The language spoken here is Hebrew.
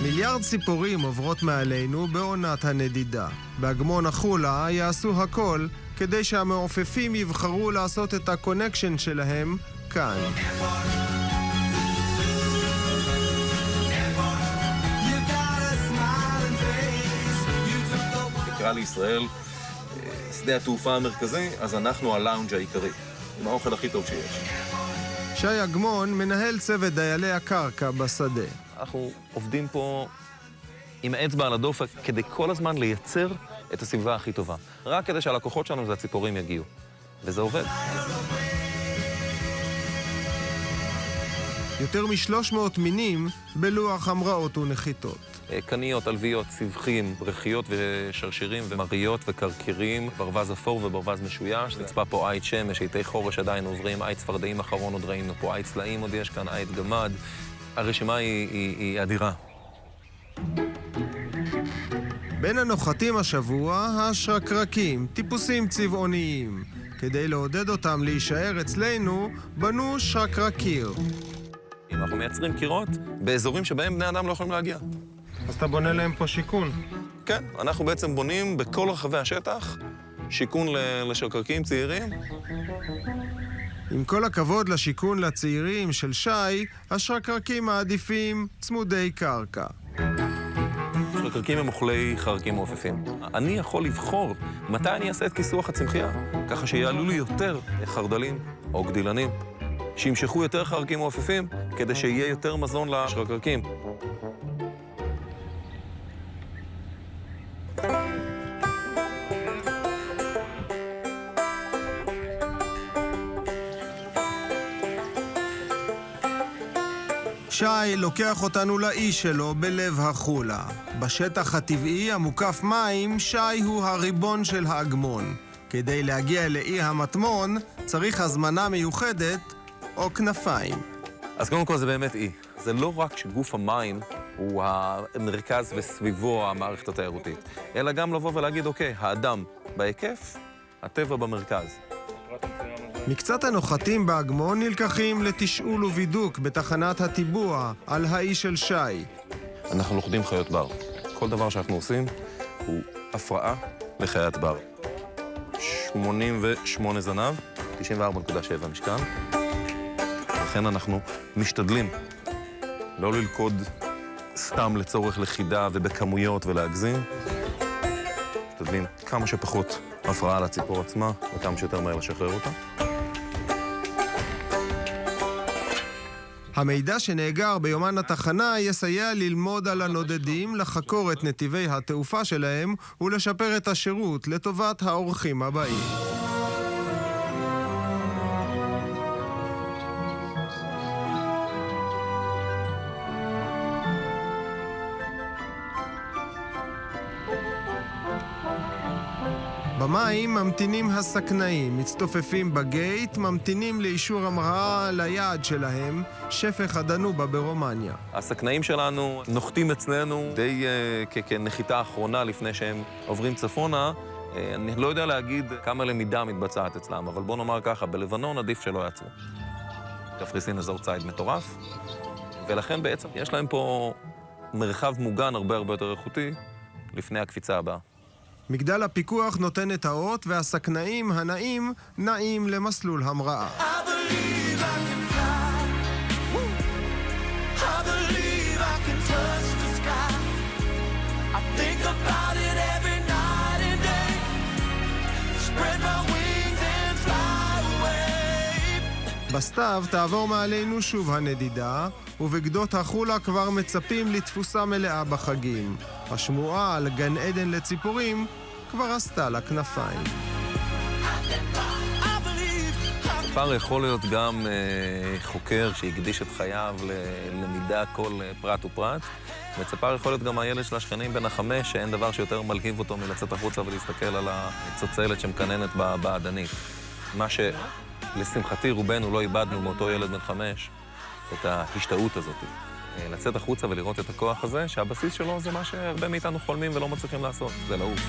מיליארד ציפורים עוברות מעלינו בעונת הנדידה. באגמון החולה יעשו הכל כדי שהמעופפים יבחרו לעשות את הקונקשן שלהם כאן. נקרא לישראל שדה התעופה המרכזי, אז אנחנו הלאונג' העיקרי, עם האוכל הכי טוב שיש. שי אגמון מנהל צוות דיילי הקרקע בשדה. אנחנו עובדים פה עם האצבע על הדופק כדי כל הזמן לייצר את הסביבה הכי טובה. רק כדי שהלקוחות שלנו זה הציפורים יגיעו. וזה עובד. יותר מ-300 מינים בלוח המראות ונחיתות. קניות, אלוויות, צבחים, ברכיות ושרשירים ומריות וקרקרים, ברווז אפור וברווז משויש. נצפה פה עית שמש, עיתי חורש עדיין עוברים, עית צפרדעים אחרון עוד ראינו פה, עית צלעים עוד יש כאן, עית גמד. הרשימה היא אדירה. בין הנוחתים השבוע, השרקרקים, טיפוסים צבעוניים. כדי לעודד אותם להישאר אצלנו, בנו שרקרקיר. אנחנו מייצרים קירות באזורים שבהם בני אדם לא יכולים להגיע. אז אתה בונה להם פה שיכון? כן, אנחנו בעצם בונים בכל רחבי השטח שיכון לשרקרקים צעירים. עם כל הכבוד לשיכון לצעירים של שי, השרקרקים מעדיפים צמודי קרקע. שרקרקים הם אוכלי חרקים מעופפים. אני יכול לבחור מתי אני אעשה את כיסוח הצמחייה, ככה שיעלו לי יותר חרדלים או גדילנים, שימשכו יותר חרקים מעופפים כדי שיהיה יותר מזון לשרקרקים. שי לוקח אותנו לאי שלו בלב החולה. בשטח הטבעי המוקף מים, שי הוא הריבון של האגמון. כדי להגיע לאי המטמון צריך הזמנה מיוחדת או כנפיים. אז קודם כל זה באמת אי. זה לא רק שגוף המים הוא המרכז וסביבו המערכת התיירותית, אלא גם לבוא ולהגיד, אוקיי, האדם בהיקף, הטבע במרכז. מקצת הנוחתים באגמון נלקחים לתשאול ובידוק בתחנת הטיבוע על האי של שי. אנחנו לוכדים חיות בר. כל דבר שאנחנו עושים הוא הפרעה לחיית בר. 88 זנב, 94.7 משקל. לכן אנחנו משתדלים לא ללכוד סתם לצורך לכידה ובכמויות ולהגזים. משתדלים כמה שפחות הפרעה לציפור עצמה וכמה שיותר מהר לשחרר אותה. המידע שנאגר ביומן התחנה יסייע ללמוד על הנודדים, לחקור את נתיבי התעופה שלהם ולשפר את השירות לטובת האורחים הבאים. במים ממתינים הסכנאים, מצטופפים בגייט, ממתינים לאישור המראה ליעד שלהם, שפך הדנובה ברומניה. הסכנאים שלנו נוחתים אצלנו די כנחיתה אחרונה לפני שהם עוברים צפונה. אני לא יודע להגיד כמה למידה מתבצעת אצלם, אבל בוא נאמר ככה, בלבנון עדיף שלא יעצרו. קפריסין אזור ציד מטורף, ולכן בעצם יש להם פה מרחב מוגן הרבה יותר איכותי לפני הקפיצה הבאה. מגדל הפיקוח נותן את האות והסכנאים הנעים נעים למסלול המראה. בסתיו תעבור מעלינו שוב הנדידה, ובגדות החולה כבר מצפים לתפוסה מלאה בחגים. השמועה על גן עדן לציפורים כבר עשתה לה כנפיים. ציפר יכול להיות גם חוקר שהקדיש את חייו ללמידה כל פרט ופרט, וציפר יכול להיות גם הילד של השכנים בן החמש, שאין דבר שיותר מלהיב אותו מלצאת החוצה ולהסתכל על הצוצלת שמקננת באדנית. מה שלשמחתי רובנו לא איבדנו מאותו ילד בן 5, את ההשתאות הזאת. לצאת החוצה ולראות את הכוח הזה, שהבסיס שלו זה מה שהרבה מאיתנו חולמים ולא מצליחים לעשות, זה לעוף.